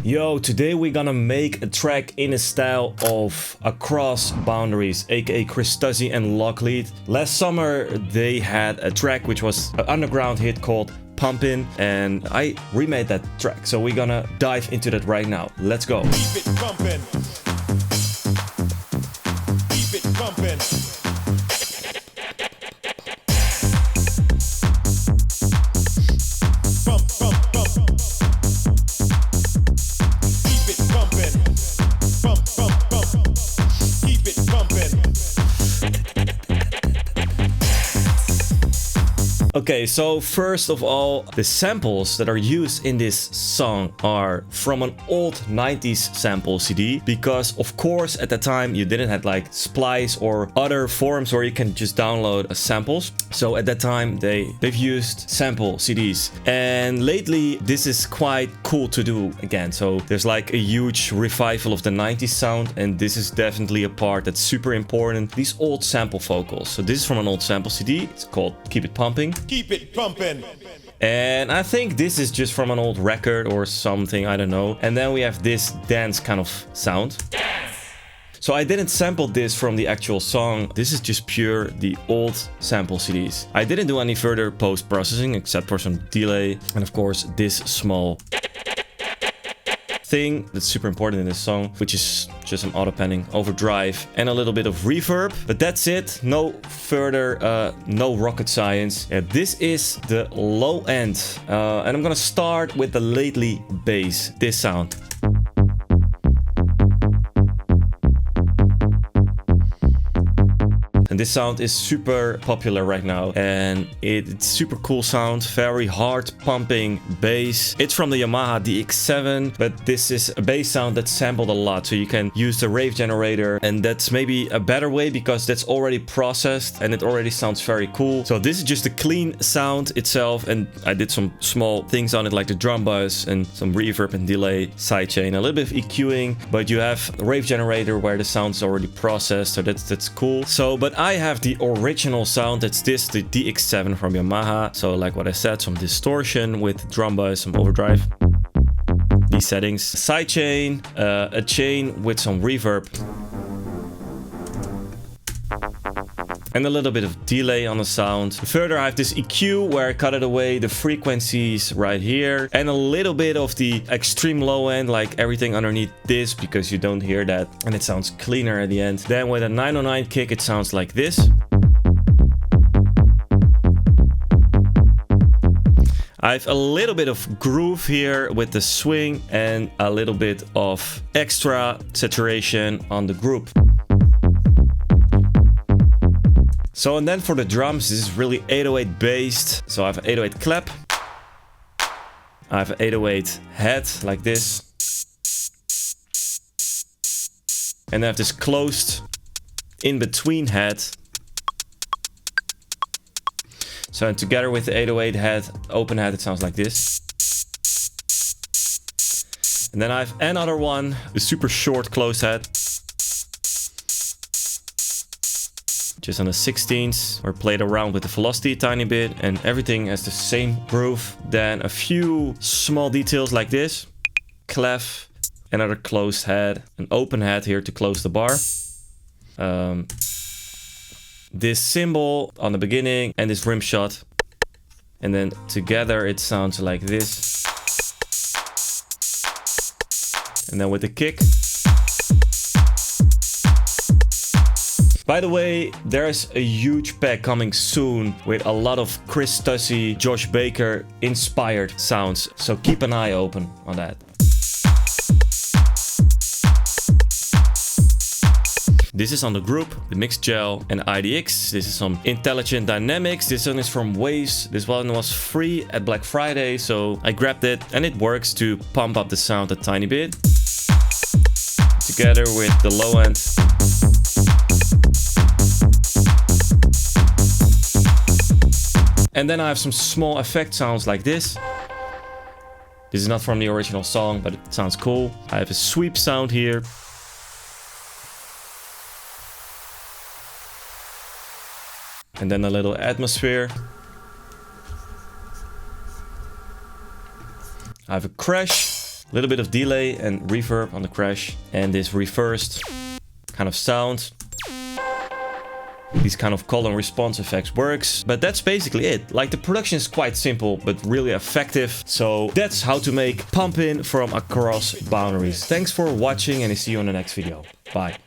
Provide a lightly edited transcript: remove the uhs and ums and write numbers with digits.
Yo, today we're gonna make a track in the style of Across Boundaries, aka Chris Tuzzy and Locklead. Last summer they had a track which was an underground hit called Pumpin', and I remade that track, so we're gonna dive into that right now. Let's go. Keep it pumpin'. Keep it pumpin'. Pump, pump, pump. Keep it pumpin'. Pump, pump, pump. Keep it pumpin'. Okay, so first of all, the samples that are used in this song are from an old 90s sample CD, because of course at the time you didn't have like Splice or other forums where you can just download samples. So at that time they've used sample CDs, and lately this is quite cool to do again. So there's like a huge revival of the 90s sound, and this is definitely a part that's super important, these old sample vocals. So this is from an old sample CD, it's called Keep It Pumping. Keep it pumpin'. And I think this is just from an old record or something, I don't know. And then we have this dance kind of sound. So I didn't sample this from the actual song. This is just pure the old sample CDs. I didn't do any further post-processing except for some delay. And of course this small thing that's super important in this song, which is just some auto panning, overdrive, and a little bit of reverb. But that's it. No further, no rocket science. Yeah, this is the low end, and I'm gonna start with the lately bass. This sound. And this sound is super popular right now, and it's super cool sound, very hard pumping bass. It's from the Yamaha DX7, but this is a bass sound that's sampled a lot, so you can use the rave generator, and that's maybe a better way because that's already processed and it already sounds very cool. So this is just a clean sound itself, and I did some small things on it like the drum bus and some reverb and delay, sidechain, a little bit of EQing, but you have a rave generator where the sound's already processed, so that's cool. So, but I have the original sound, that's this, the DX7 from Yamaha. So like what I said, some distortion with drum bass, some overdrive. These settings, sidechain, a chain with some reverb. And a little bit of delay on the sound. Further, I have this EQ where I cut it away, the frequencies right here, and a little bit of the extreme low end, like everything underneath this, because you don't hear that, and it sounds cleaner at the end. Then with a 909 kick, it sounds like this. I have a little bit of groove here with the swing and a little bit of extra saturation on the group. So, and then for the drums, this is really 808 based. So I have an 808 clap. I have an 808 head like this. And I have this closed in between head. So and together with the 808 head, open head, it sounds like this. And then I have another one, the super short closed head. Just on the 16th, or played around with the velocity a tiny bit, and everything has the same groove. Then a few small details like this. Clef, another closed head, an open head here to close the bar. This cymbal on the beginning and this rim shot. And then together it sounds like this. And then with the kick. By the way, there's a huge pack coming soon with a lot of Chris Tuzzy, Josh Baker inspired sounds. So keep an eye open on that. This is on the group, the Mixed Gel and IDX. This is some Intelligent Dynamics. This one is from Waves. This one was free at Black Friday, so I grabbed it, and it works to pump up the sound a tiny bit. Together with the low end. And then I have some small effect sounds like this. This is not from the original song, but it sounds cool. I have a sweep sound here. And then a little atmosphere. I have a crash. A little bit of delay and reverb on the crash, and this reversed kind of sound. These kind of call and response effects works, but that's basically it. Like, the production is quite simple but really effective. So that's how to make pumping from across Bounderies. Thanks for watching, and I see you on the next video. Bye.